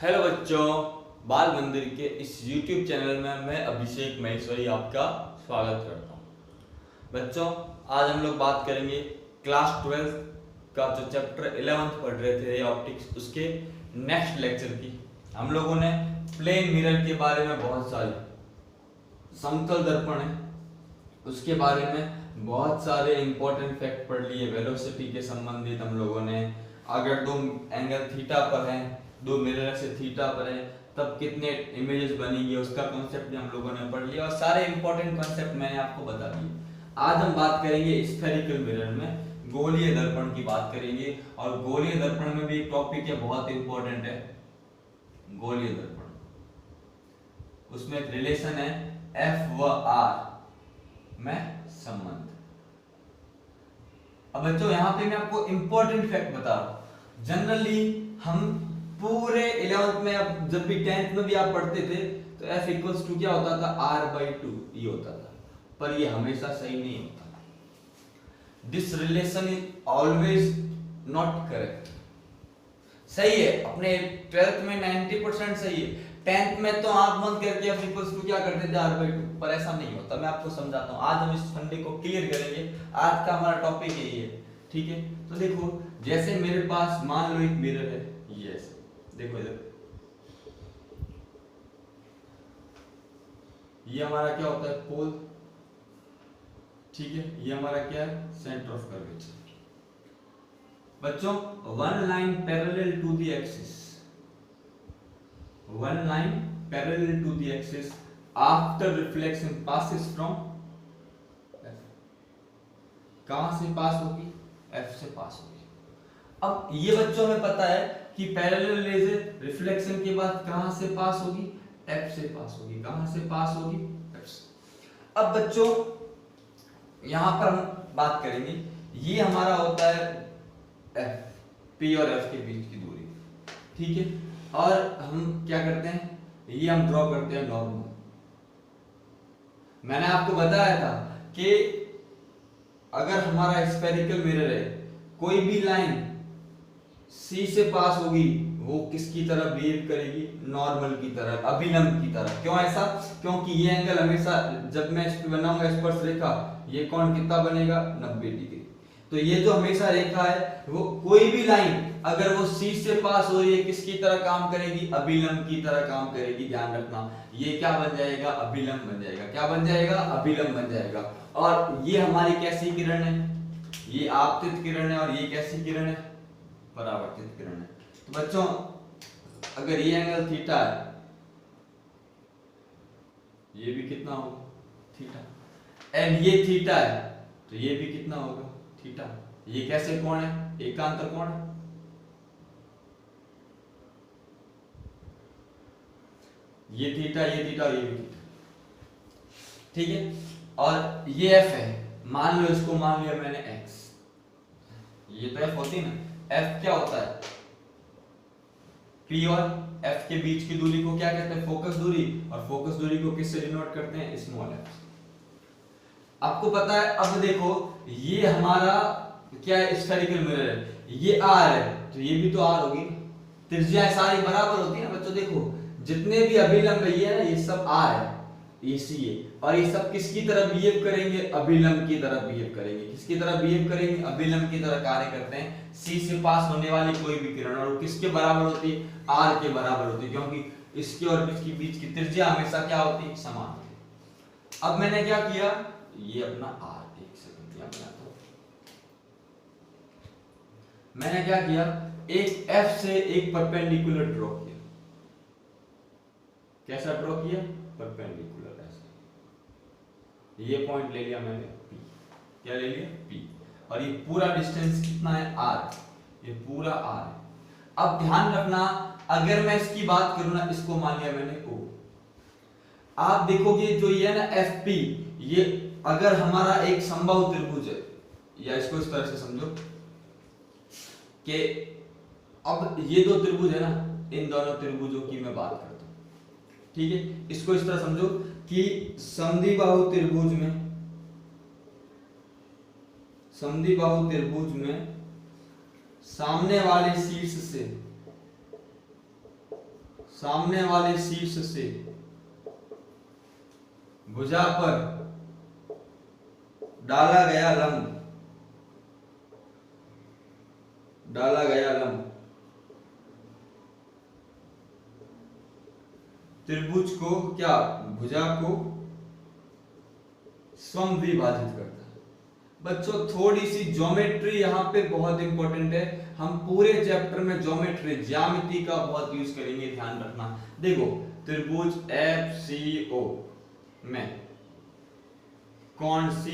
Hello बच्चों, बाल मंदिर के इस YouTube चैनल में मैं अभिषेक महेश्वरी आपका स्वागत करता हूँ। बच्चों, आज हम लोग बात करेंगे क्लास 12 का जो चैप्टर 11 पढ़ रहे थे ऑप्टिक्स, उसके नेक्स्ट लेक्चर की। हम लोगों ने प्लेन मिरर के बारे में बहुत सारी, समतल दर्पण है उसके बारे में बहुत सारे इंपॉर्टेंट फैक्ट पढ़ लिए। वेलोसिटी के संबंधित हम लोगों ने, अगर दो एंगल थीटा पर है, दो मिरर से थीटा पर है, तब कितने इमेजेस बनेंगे उसका कॉन्सेप्ट भी हम लोगों ने पढ़ लिया और सारे इंपॉर्टेंट कॉन्सेप्ट मैंने आपको बता दिए। आज हम बात करेंगे स्फेरिकल मिरर में गोलीय दर्पण की बात करेंगे। और गोलीय दर्पण में भी एक टॉपिक है बहुत इंपॉर्टेंट है, गोलीय दर्पण। उसमें एक रिलेशन है F व R में संबंध। अब बच्चों यहाँ पे मैं आपको इंपॉर्टेंट फैक्ट बता रहा हूं। जनरली हम पूरे 11th में, अब जब भी 10th में भी आप पढ़ते थे तो F इक्वल्स टू क्या होता था, R/2 ये होता था, पर ये हमेशा सही नहीं होता। This relation is always not correct. सही है, अपने 12th में 90% सही है, 10th में तो आंख बंद करके F इक्वल्स टू क्या करते थे, R/2, पर ऐसा नहीं होता। मैं आपको समझाता हूँ, आज हम इस फंडे को क्लियर करेंगे। आज का हमारा टॉपिक यही है, ठीक है। तो देखो, जैसे मेरे पास मान लो एक मिरर है, ये ऐसे देखो इधर, ये हमारा क्या होता है, पोल, ठीक है। ये हमारा क्या है, सेंटर ऑफ कर्वेचर। बच्चों, one line parallel to the axis, one line parallel to the axis after reflection passes from F। कहां से पास होगी, F से पास होगी। अब ये बच्चों में पता है कि पैरेलल रेज़ रिफ्लेक्शन के बाद कहां से पास होगी, F से पास होगी। कहां से पास होगी, F से। अब बच्चों यहां पर हम बात करेंगे, ये हमारा होता है F, P और F के बीच की दूरी, ठीक है। और हम क्या करते हैं, ये हम ड्रॉ करते हैं नॉर्मल। मैंने आपको बताया था कि अगर हमारा स्फेरिकल मिरर है, कोई भी लाइन C से पास होगी, वो किसकी तरह बिहेव करेगी, नॉर्मल की तरह, अभिलंब की तरह। क्यों ऐसा, क्योंकि ये एंगल हमेशा, जब मैं इस पे बनाऊंगा स्पर्श रेखा, ये कोण कितना बनेगा, 90 डिग्री। तो ये जो हमेशा रेखा है, वो कोई भी लाइन अगर वो C से पास हो रही है, किसकी तरह काम करेगी, अभिलंब की तरह काम करेगी। ध्यान रखना, ये क्या बन जाएगा, अभिलंब बन जाएगा। क्या बन जाएगा, अभिलंब बन जाएगा। और ये हमारी कैसी किरण है, ये आपतित किरण है, और ये कैसी किरण है, परावर्तित किरण है। तो बच्चों, अगर ये एंगल थीटा है, ये भी कितना होगा, थीटा, एंड ये थीटा है, तो ये भी कितना होगा, थीटा। ये कैसे कोण है, एकांतर कोण है। ये थीटा, ये थीटा, ये भी थीटा, ठीक है। और ये F है, मान लो इसको मान लिया मैंने X, ये तो F होती है ना। F क्या होता है, P और F के बीच की दूरी को क्या कहते हैं, फोकस दूरी, और फोकस दूरी को किससे डिनोट करते हैं, स्मॉल f। आपको पता है। अब देखो, ये हमारा क्या है, स्फेरिकल मिरर है, ये R है, तो ये भी तो R होगी। त्रिज्या सारी बराबर होती है ना बच्चों। देखो, जितने भी अभिलंब है, ये है ना, ये सब R है, ये C है, और ये सब किसकी तरह बिहेव करेंगे, अभिलंब की तरह बिहेव करेंगे। किसकी तरह बिहेव करेंगे, अभिलंब की तरह कार्य करते हैं। C से पास होने वाली कोई भी किरण, और किसके बराबर होती है, R के बराबर होती है, क्योंकि इसके और इसके बीच की त्रिज्या हमेशा क्या होती है, समान होती है। अब मैंने क्या किया, ये अपना R, एक सेकंड यहाँ बनाता हूं। मैंने क्या किया, एक F से एक परपेंडिकुलर ड्रॉ किया। कैसा ड्रॉ किया, परपेंडिकुलर ऐसे। ये पॉइंट ले लिया मैंने P, क्या ले लिया, P, और ये पूरा डिस्टेंस कितना है, R, ये पूरा R है। अब ध्यान रखना, अगर मैं इसकी बात करूं ना, इसको मान लिया मैंने O। आप देखोगे जो ये है ना FP, ये अगर हमारा एक समबाहु त्रिभुज है, या इसको इस तरह से समझो कि अब ये दो त्रिभुज है ना, इन दोनों त्रिभुजों की मैं बात करता हूं, ठीक है। इसको इस तरह समझो कि समद्विबाहु त्रिभुज में सामने वाले शीर्ष से सामने वाले शीर्ष से भुजा पर डाला गया लंब त्रिभुज को क्या, भुजा को समद्विभाजित करता है। बच्चों थोड़ी सी ज्योमेट्री यहाँ पे बहुत इंपॉर्टेंट है। हम पूरे चैप्टर में ज्योमेट्री ज्यामिति का बहुत यूज करेंगे, ध्यान रखना। देखो त्रिभुज FCO में कोण C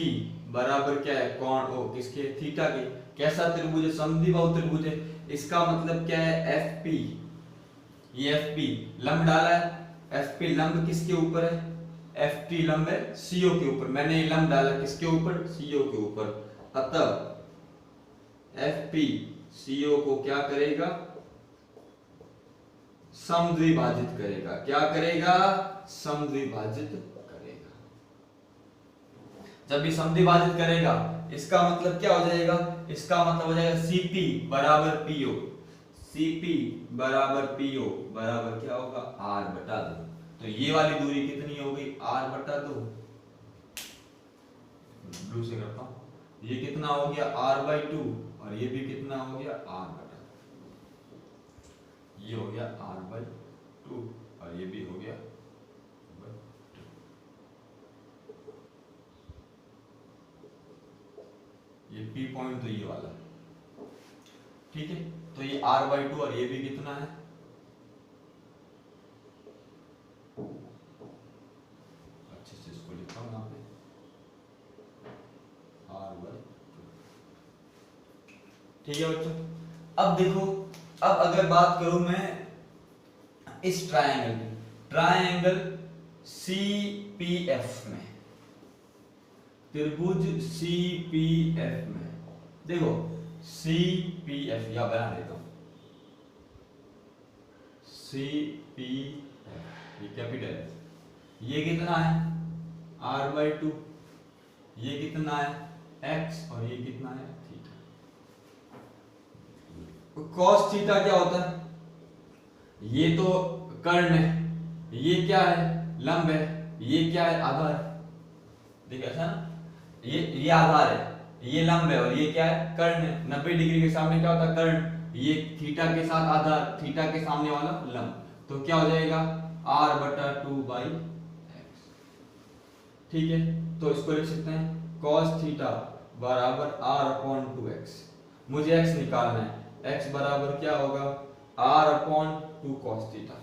बराबर क्या है, कोण O किसके, थीटा के। कैसा त्रिभुज है, समद्विबाहु त्रिभुज है। इसका मतलब क्या है, FP, ये FP लंब डाला है, FP लंब किसके ऊपर है, FT लंब है CO के ऊपर। मैंने ये लंब डाला किसके ऊपर, CO के ऊपर। अतः FP CO को क्या करेगा, समद्विभाजित करेगा। क्या करेगा, समद्विभाजित करेगा। जब भी समद्विभाजित करेगा इसका मतलब क्या हो जाएगा, इसका मतलब हो जाएगा CP बराबर PO, CP बराबर PO बराबर क्या होगा, R बटा 2। तो ये वाली दूरी कितनी हो गई, R बटा 2। ब्लू से करता हूं, ये कितना हो गया R/2 और ये भी कितना हो गया R बटा 2। ये हो गया R/2 और ये भी हो गया 2। ये P पॉइंट तो ये वाला, ठीक है। तो ये R/2 और ये भी कितना है, अच्छे से इसको लिखता हूं यहाँ पे R/2, ठीक है बच्चों। अब देखो, अब अगर बात करूं मैं इस ट्रायंगल CPF में, त्रिभुज CPF में, देखो CPF या बना देता हूं, CPF ये कैपिटल है, ये कितना है R/2, ये कितना है x और ये कितना है थीटा। cos थीटा क्या होता है, ये तो कर्ण है, ये क्या है लंब है, ये क्या है आधार, देखिए ऐसा ना, ये आधार है, ये लंब है और ये क्या है कर्ण है। 90 डिग्री के सामने क्या होता है कर्ण, ये थीटा के साथ आधार, थीटा के सामने वाला लंब। तो क्या हो जाएगा R/2/x, ठीक है। तो इसको लिख सकते हैं cos थीटा बराबर R/2x। मुझे x निकालना है, x बराबर क्या होगा R/2 cos थीटा,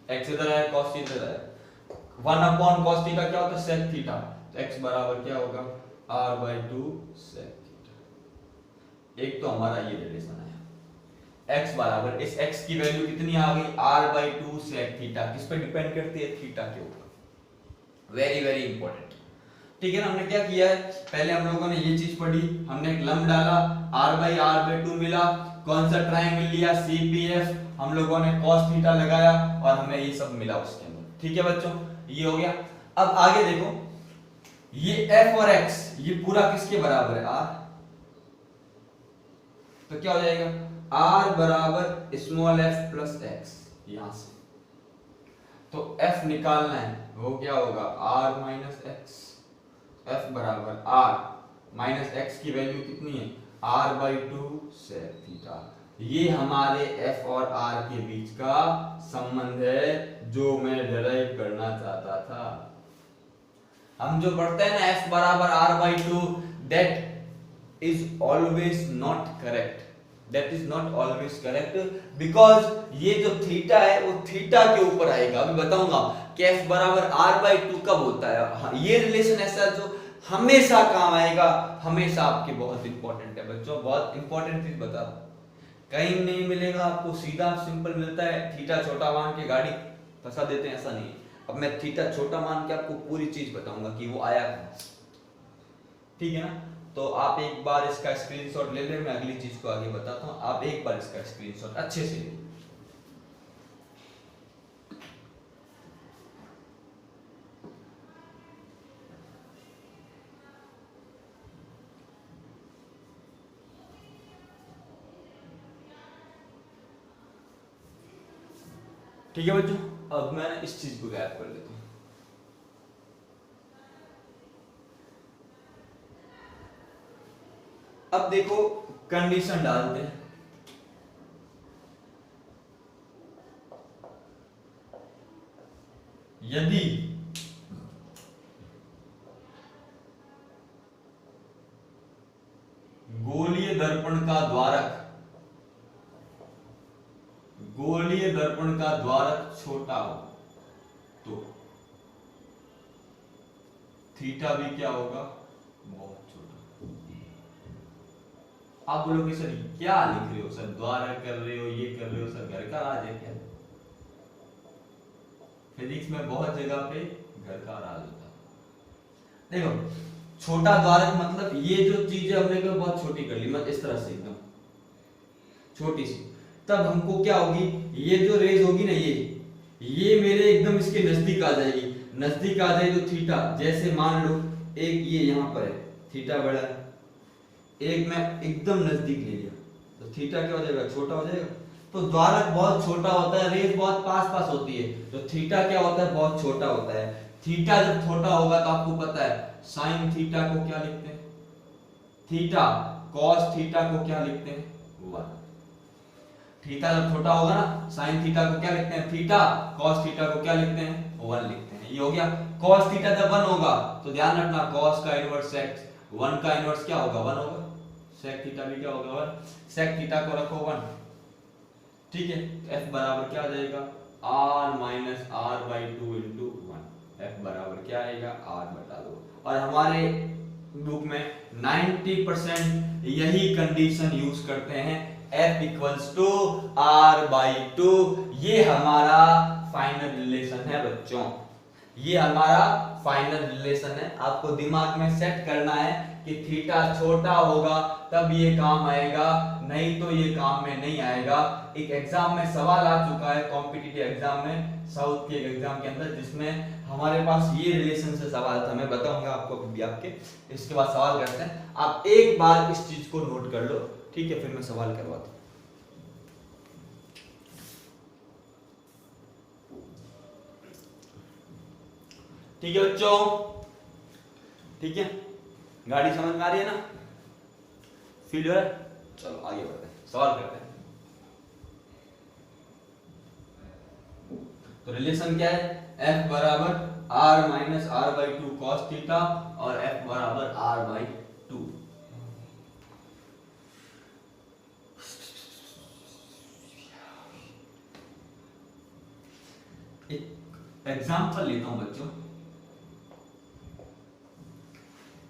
x इधर है cos थीटा इधर है, 1 cos थीटा क्या होता है sec थीटा। तो x बराबर क्या होगा R/2 sec थीटा। एक तो हमारा ये रिलेशन है, x बराबर, इस x की वैल्यू कितनी आ गई R/2 sec थीटा। किस पे डिपेंड करती है, थीटा के ऊपर। वेरी वेरी इंपॉर्टेंट, ठीक है ना। हमने क्या किया है, पहले हम लोगों ने ये चीज पढ़ी, हमने एक लंब डाला, R/R/2 मिला, कौन सा ट्रायंगल लिया CPF, हम लोगों ने cos थीटा लगाया और हमें ये सब मिला उसके अंदर, ठीक है बच्चों। ये हो गया। अब आगे देखो, ये f और x ये पूरा किसके बराबर है R, तो क्या हो जाएगा R बराबर स्मॉल f प्लस x, यहां से तो f निकालना है, वो क्या होगा R माइनस x। f बराबर R माइनस x की वैल्यू कितनी है R/2 sec थीटा। ये हमारे f और R के बीच का संबंध है जो मैं डिराइव करना चाहता था। हम जो पढ़ते हैं ना f बराबर R/2, that is always not correct, that is not always correct, because ये जो थीटा है वो थीटा के ऊपर आएगा। अभी बताऊंगा कि f बराबर R/2 कब होता है। ये रिलेशन ऐसा जो हमेशा काम आएगा, हमेशा आपके बहुत इंपॉर्टेंट है बच्चों, बहुत इंपॉर्टेंट चीज बता रहा हूं। कहीं नहीं मिलेगा आपको, सीधा सिंपल मिलता है, थीटा छोटा मान के गाड़ी फंसा देते हैं, ऐसा नहीं। अब मैं थीटा छोटा मान के आपको पूरी चीज बताऊंगा कि वो आया कहां से, ठीक है ना। तो आप एक बार इसका स्क्रीनशॉट ले ले, मैं अगली चीज को आगे बताता हूं। आप एक बार इसका स्क्रीनशॉट अच्छे से ले। ठीक है बच्चों, अब मैं इस चीज को गायब कर देता हूं। अब देखो कंडीशन डालते हैं। यदि गोलीय दर्पण का द्वारक छोटा हो तो थीटा भी क्या होगा, बहुत छोटा। आप बोलोगे सर क्या लिख रहे हो, सर द्वारक कर रहे हो, ये कर रहे हो, सर घर का राज है क्या? फिजिक्स में बहुत जगह पे घर का राज होता है। देखो छोटा द्वारक मतलब ये जो चीज है हमने को बहुत छोटी कर ली, मतलब इस तरह से एकदम छोटी सी, तब हमको क्या होगी, ये जो रेज होगी ना, ये मेरे एकदम इसके नजदीक आ जाएगी। नजदीक आ जाए तो थीटा, जैसे मान लो एक ये यहाँ पर है, थीटा बड़ा है, एक मैं एकदम नजदीक ले लिया तो थीटा क्या हो जाएगा, छोटा हो जाएगा। तो द्वारक बहुत छोटा होता है, रेज बहुत पास पास होती है, तो थीटा क्या होता है, बहुत छोटा होता है। थीटा जब छोटा होगा तो आपको पता है साइन थीटा को क्या लिखते हैं, थीटा कॉस थीटा को क्या लिखते हैं, 1। थीटा जब छोटा होगा ना, साइन थीटा को क्या लिखते हैं, थीटा, कॉस थीटा को क्या लिखते हैं, 1 लिखते हैं। ये हो गया। कॉस थीटा जब 1 होगा तो ध्यान रखना कॉस का इनवर्स सेक 1 का इनवर्स क्या होगा, 1 होगा। सेक थीटा भी क्या होगा, 1। सेक थीटा को रखो 1, ठीक है। f बराबर क्या आ जाएगा, r minus r by 2 into 1। f बराबर क्या आएगा, r बटा 2। और हमारे बुक में 90% यही कंडीशन यूज करते हैं, f equals to r by 2। ये हमारा फाइनल रिलेशन है बच्चों, ये हमारा फाइनल रिलेशन है। आपको दिमाग में सेट करना है कि थीटा छोटा होगा तब ये काम आएगा, नहीं तो ये काम में नहीं आएगा। एक एग्जाम में सवाल आ चुका है, कॉम्पिटिटिव एग्जाम में, साउथ के एग्जाम के अंदर, जिसमें हमारे पास ये रिलेशन से सवाल था। मैं बताऊंगा आपको भी आपके, इसके बाद सवाल करते हैं। आप एक बार इस चीज को नोट कर लो, ठीक है, फिर मैं सवाल करवाता हूं। ठीक है बच्चों, ठीक है, गाड़ी समझ में आ रही है ना, फील हो रहा है? चलो आगे बढ़ते हैं, सवाल करते हैं। तो रिलेशन क्या है, f बराबर r minus r by 2 cos theta और f बराबर r बाई 2। एक एग्जाम्पल लेता हूं बच्चों।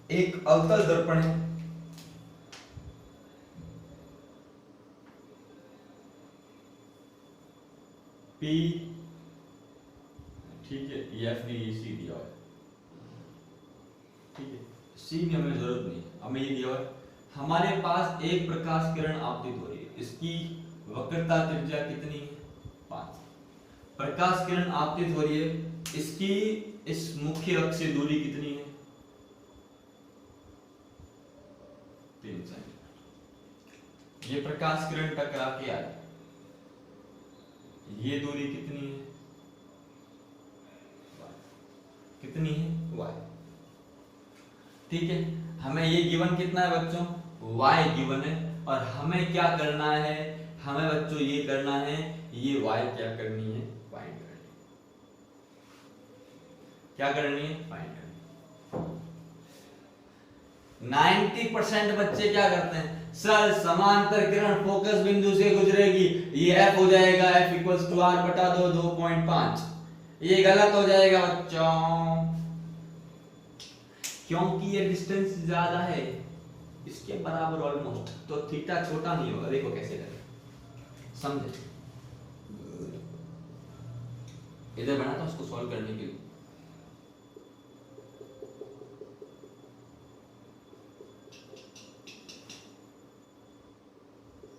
एक अवतल दर्पण है, P, ठीक है, एफ डी सी दिया हुआ है, ठीक है, सी में हमें जरूरत नहीं, हमें ये दिया हुआ है। हमारे पास एक प्रकाश किरण आपतित हो रही है, इसकी वक्रता त्रिज्या कितनी है, 5। प्रकाश किरण आपतित हो रही है, इसकी इस मुख्य अक्ष से दूरी कितनी है, 3 सेंटीमीटर। ये प्रकाश किरण टकरा के आई, ये दूरी कितनी है, कितनी है, y। ठीक है, हमें ये गिवन कितना है बच्चों, y गिवन है, और हमें क्या करना है, हमें बच्चों ये करना है, ये y क्या करनी है, फाइंड करनी है। क्या करनी है, फाइंड करनी है। 90% बच्चे क्या करते हैं, सर समांतर किरण फोकस बिंदु से गुजरेगी, ये f हो जाएगा, f इक्वल्स टू r बटा 2.5। ये गलत हो जाएगा बच्चों, क्योंकि ये डिस्टेंस ज्यादा है, इसके बराबर ऑलमोस्ट, तो थीटा छोटा नहीं होगा। देखो कैसे करें, समझे, इधर बना था उसको सॉल्व करने के लिए।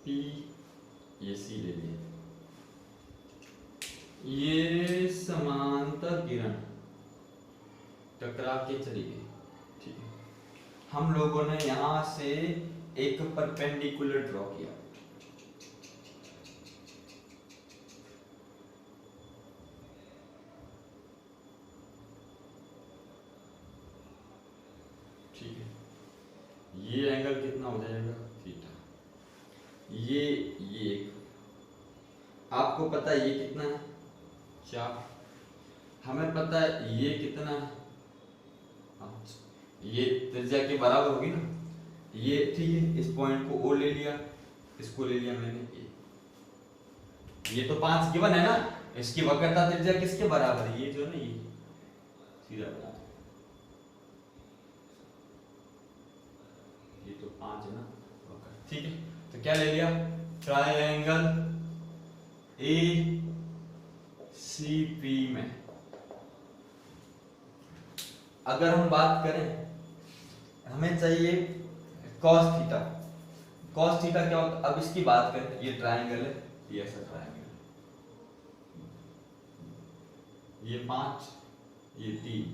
P, ये C ले लिए, ये समांतर किरण टकरा के चली गई, ठीक है। हम लोगों ने यहां से एक परपेंडिकुलर ड्रॉ किया, हो जाएगा थीटा। ये आपको पता है ये कितना है 4, हमें पता है ये कितना है 5, ये त्रिज्या के बराबर होगी ना ये, ठीक है। इस पॉइंट को ओ ले लिया, इसको ले लिया मैंने ये तो 5 गिवन है ना, इसकी वक्रता त्रिज्या किसके बराबर है, ये जो है ना ये सीधा बता, ये तो 5 है ना, ठीक है। तो क्या ले लिया, ट्रायंगल ACP में अगर हम बात करें, हमें चाहिए cos थीटा। cos थीटा क्या होता है, अब इसकी बात करें, ये ट्रायंगल है, ये ऐसा ट्रायंगल है, ये 5, ये 3,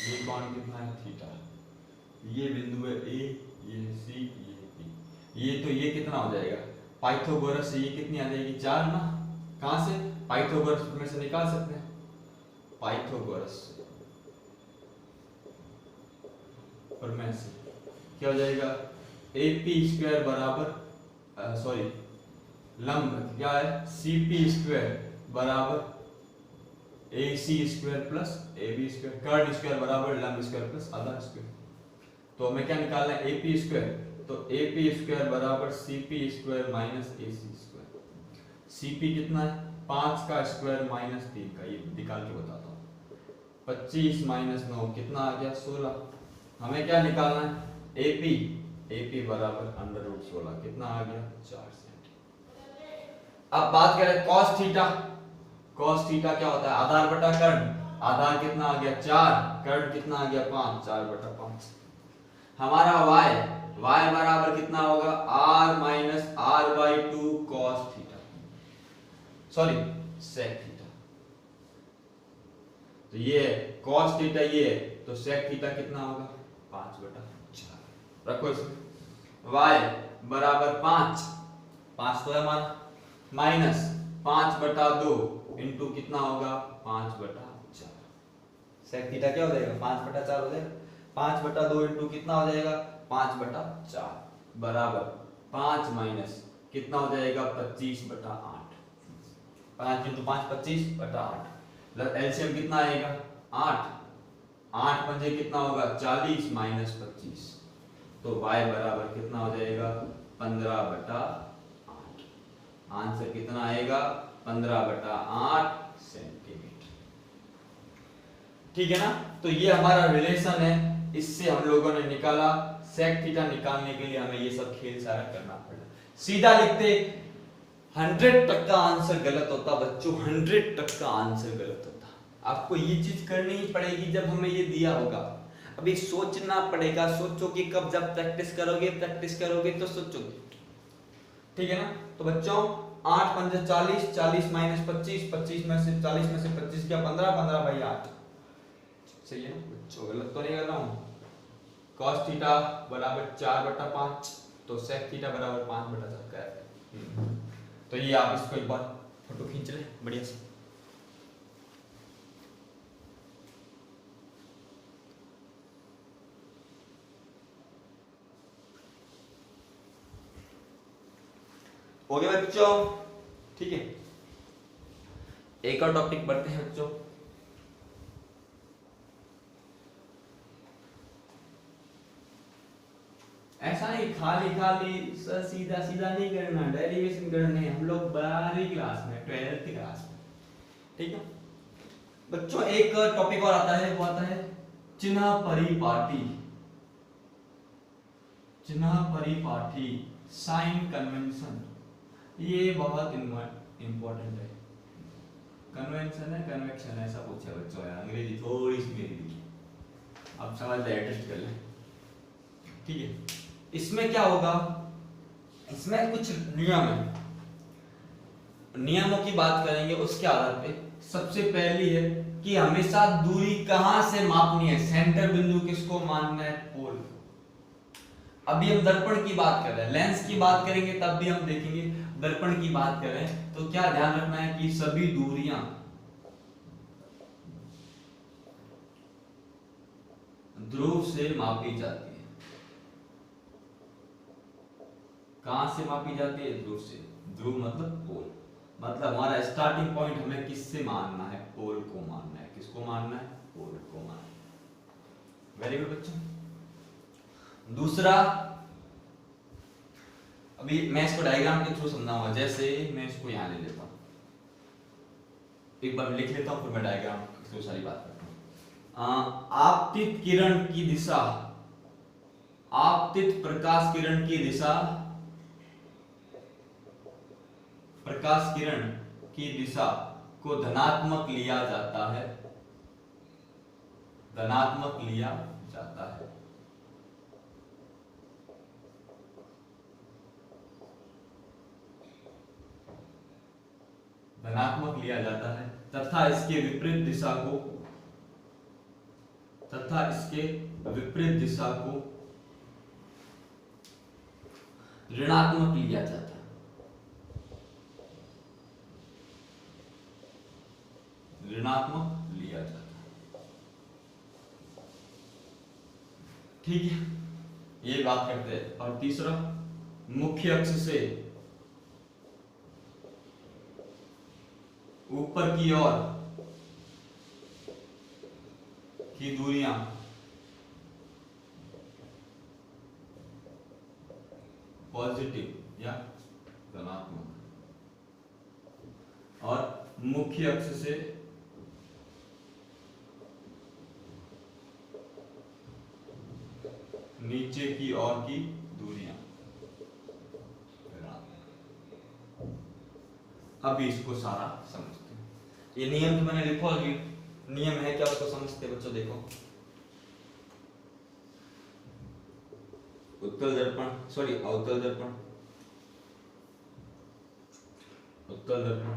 ये कोण कितना है थीटा, ये बिंदु है A, ये C, ये B, ये तो ये कितना हो जाएगा, पाइथागोरस से ये कितनी आ जाएगी 4 ना, कहां से, पाइथागोरस में से निकाल सकते हैं, पाइथागोरस और में से क्या हो जाएगा, AP स्क्वायर बराबर सॉरी लंब क्या है CP स्क्वायर बराबर AC square plus AB square, कर्ण स्क्वायर बराबर लंब स्क्वायर प्लस आधा स्क्वायर। तो हमें क्या निकालना है AP स्क्वायर, तो AP स्क्वायर बराबर CP square minus AC square. CP कितना है 5 का स्क्वायर माइनस 3 का, ये निकाल के बताता हूँ। 25 माइनस 9 कितना आ गया 16। हमें क्या निकालना है AP बराबर अंडर रूट 16 कितना आ गया 4 सेंटीमीटर। अब बात करें cos थीटा, cos थीटा क्या होता है आधार बटा कर्ण, आधार कितना आ गया 4, कर्ण कितना आ गया 5, 4 बटा 5। हमारा y बराबर कितना होगा r minus r by 2 cos theta, sorry sec theta. तो ये cos थीटा ये, तो sec थीटा कितना होगा 5 बटा 4। रखो इसमें y बराबर 5 तो है हमारा, माइनस 5 बटा 2 इंटू कितना होगा 5 बटा 4। sec थीटा क्या हो जाएगा 5 बटा 4 हो जाएगा, 5 बटा 2 इंटू कितना हो जाएगा 5 बटा 4 बराबर 5 माइनस कितना हो जाएगा 25 बटा 8, 5 इंटू 5 25 बटा 8, एलसीएम कितना आएगा 8, 8 पंजे कितना होगा 40 माइनस 25, तो y बराबर कितना हो जाएगा 15 बटा 8। आंसर कितना आएगा 15 बटा 8 सेंटीमीटर, ठीक है ना। तो ये हमारा रिलेशन है, इससे हम लोगों ने निकाला सेक थीटा निकालने के लिए हमें ये सब खेल सारा करना पड़ा। सीधा लिखते 100% का आंसर गलत होता बच्चों, 100% का आंसर गलत होता। आपको ये चीज करनी ही पड़ेगी जब हमें ये दिया होगा, अभी सोचना पड़ेगा, सोचोगे कब, जब प्रैक्टिस करोगे तो सोचोगे, ठीक है ना। तो बच्चों 8 पंजे 40, 40 माइनस 25, 25 में से 40 में से 25 क्या 15, 15 भाई 8, सही है ना बच्चों, गलत तो नहीं कर रहा हूँ। cos थीटा बराबर 4 बटा 5, तो sec थीटा बराबर 5 बटा 4 का है। तो ये आप इसको एक बार फोटो खींच ले बढ़िया से। हो गया बच्चों, ठीक है। एक और टॉपिक पढ़ते हैं बच्चों। ऐसा नहीं खाली सीधा सीधा नहीं करना, डेरिवेशन करने हम लोग 12वीं क्लास में, 12th क्लास में, ठीक है बच्चों। एक टॉपिक और आता है, वो आता है चिन्ह परिपाटी साइन कन्वेंशन। ये बहुत इंपॉर्टेंट है, कन्वेंशन है कन्वेक्शन ऐसा पूछा बच्चों यार, अंग्रेजी थोड़ी सी मेरी, अब समझ ले एडजस्ट कर ले, ठीक है। इसमें क्या होगा, इसमें कुछ नियम है, नियमों की बात करेंगे। उसके आधार पे सबसे पहली है कि हमेशा दूरी कहां से मापनी है, सेंटर बिंदु किसको मानना है, पोल। अभी हम दर्पण की बात कर रहे हैं, लेंस की बात करेंगे तब भी हम देखेंगे। दर्पण की बात करें तो क्या ध्यान रखना है कि सभी दूरियां ध्रुव से मापी जाती है। कहां से मापी जाती है? ध्रुव से। ध्रुव मतलब पोल, मतलब हमारा स्टार्टिंग पॉइंट हमें किससे मानना है? पोल को मानना है। किसको मानना है? पोल को मानना है। वेरी गुड बच्चों। दूसरा, अभी मैं इसको डायग्राम के थ्रू समझाऊंगा। जैसे मैं इसको यहां ले लेता हूं, एक बार लिख लेता हूं, फिर मैं डायग्राम के थ्रू सारी बात करता हूं। आपतित किरण की दिशा, आपतित प्रकाश किरण की दिशा, प्रकाश किरण की दिशा को धनात्मक लिया जाता है, धनात्मक लिया जाता है। धनात्मक लिया जाता है तथा इसके विपरीत दिशा को, तथा इसके विपरीत दिशा को ऋणात्मक लिया जाता है। ऋणात्मक लिया जाता है। ठीक है, ये बात करते हैं। और तीसरा, मुख्य अक्ष से ऊपर की ओर की दूरियां पॉजिटिव या धनात्मक, और मुख्य अक्ष से नीचे की ओर की दूरियां। अभी इसको सारा समझते हैं। ये नियम तो मैंने लिखा है, नियम है क्या उसको समझते हैं बच्चों। देखो, उत्तल दर्पण, सॉरी अवतल दर्पण, उत्तल दर्पण,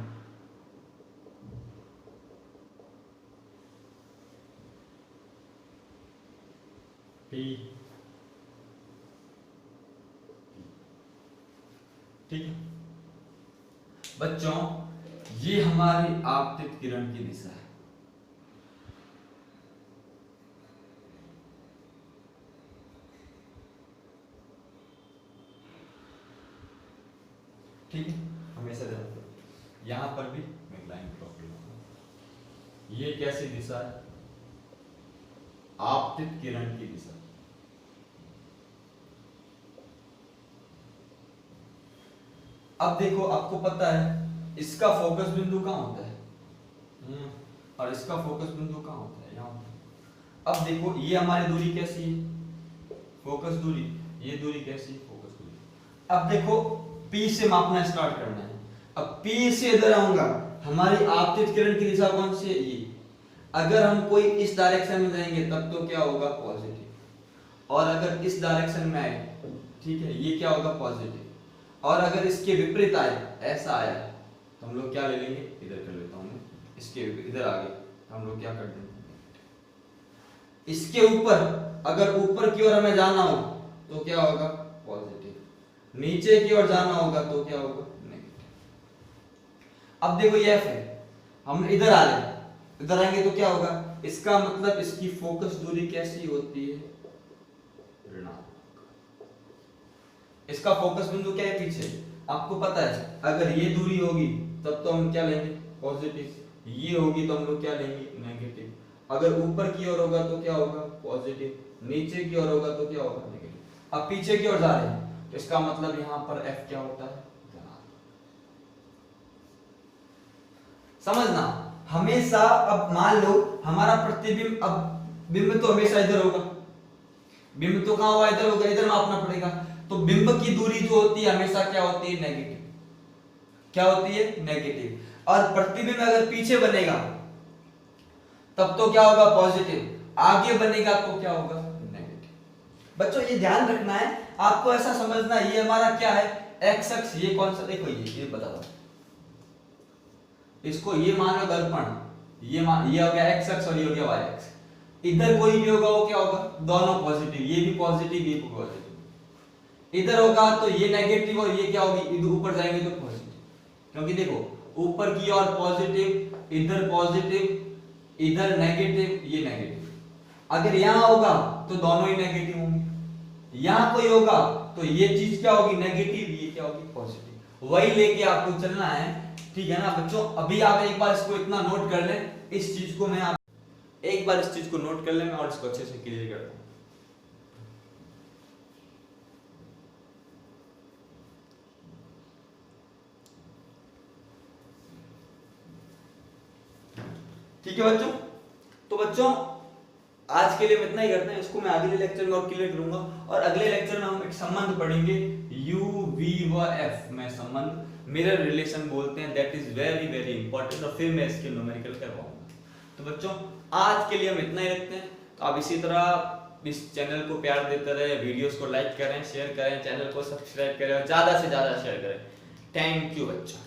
ठीक है बच्चों, ये हमारी आपतित किरण की दिशा है। ठीक है, हमेशा ध्यान रखो। यहां पर भी मैं लाइन ड्रॉ करूंगा। ये कैसी दिशा है? आपतित किरण की दिशा। अब देखो, आपको पता है इसका फोकस बिंदु कहां होता है, और इसका फोकस बिंदु कहां होता है? यहां होता है। अब देखो, ये हमारी दूरी कैसी है? फोकस दूरी। ये दूरी कैसी है? फोकस दूरी। अब देखो, P से मापना स्टार्ट करना है। अब P से इधर आऊंगा, हमारी आपतित किरण की दिशा कौन सी है? ये। अगर हम कोई इस डायरेक्शन में जाएंगे तब तो क्या होगा? पॉजिटिव। और अगर इस डायरेक्शन में आए, ठीक है, ये क्या होगा? पॉजिटिव। और अगर इसके विपरीत आए, ऐसा आया, तो हम लोग क्या ले लेंगे? इधर कर लेता हूं, इसके इधर आगे हम लोग क्या कर देंगे? इसके ऊपर, अगर ऊपर की ओर हमें जाना हो तो क्या होगा? पॉजिटिव। नीचे की ओर जाना होगा तो क्या होगा? नेगेटिव। अब देखो, ये F है, हम इधर आ रहे हैं, इधर आएंगे तो क्या होगा? इसका मतलब इसकी फोकस दूरी कैसी होती है? ऋणात्मक। इसका फोकस बिंदु क्या है? पीछे। आपको पता है, अगर ये दूरी होगी तब तो हम क्या लेंगे? पॉजिटिव। ये होगी तो हम लोग क्या लेंगे? नेगेटिव। अगर ऊपर की ओर होगा तो क्या होगा? पॉजिटिव। नीचे की ओर होगा तो क्या होगा? नेगेटिव। अब पीछे की ओर जा रहे हैं तो इसका मतलब यहां पर F क्या होता है? समझना हमेशा। अब मान लो हमारा प्रतिबिंब, अब बिंब तो हमेशा इधर होगा, बिंब तो कहां हुआ? इधर होगा, इधर मापना पड़ेगा। तो बिंब की दूरी जो होती है हमेशा क्या होती है? नेगेटिव। क्या होती है? नेगेटिव। और प्रतिबिंब अगर पीछे बनेगा तब तो क्या होगा? पॉजिटिव। आगे बनेगा तो क्या होगा? नेगेटिव। बच्चों ये ध्यान रखना है, आपको ऐसा समझना है, ये हमारा क्या है? एक्स अक्ष। ये कौन सा? देखो, ये बता दो इसको, ये मान लो दर्पण, ये हो गया एक्स अक्ष और ये हो गया वाई अक्ष। इधर कोई भी होगा वो क्या होगा? दोनों पॉजिटिव, ये भी पॉजिटिव, ये भी पॉजिटिव। इधर होगा तो ये नेगेटिव और ये क्या होगी? इधर ऊपर जाएंगे तो पॉजिटिव। क्योंकि देखो, ऊपर की ओर पॉजिटिव, इधर पॉजिटिव, इधर नेगेटिव, ये नेगेटिव। अगर यहां होगा तो दोनों ही नेगेटिव होंगे। यहां कोई होगा तो ये चीज क्या होगी? नेगेटिव, ये होगी पॉजिटिव, वही लेके आपको चलना है, ठीक है ना बच्चों। अभी आप एक बार इसको इतना नोट कर लें, इस चीज को मैं आप एक बार इस चीज को नोट कर लें, मैं और इसको अच्छे से क्लियर करता हूं। ठीक है बच्चों, तो बच्चों आज के लिए हम इतना ही करते हैं, इसको मैं अगले लेक्चर में और क्लियर करूंगा। और अगले लेक्चर में हम एक संबंध पढ़ेंगे यू वी व एफ में संबंध, मिरर रिलेशन बोलते हैं, that is very very important, और फिर मैं इसके न्यूमेरिकल करवाऊंगा। तो बच्चों आज के लिए हम इतना ही रखते हैं। तो आप इसी तरह इस चैनल को प्यार देते रहे, वीडियोस को लाइक करें, शेयर करें, चैनल को सब्सक्राइब करें और ज्यादा से ज्यादा शेयर करें। थैंक यू बच्चों।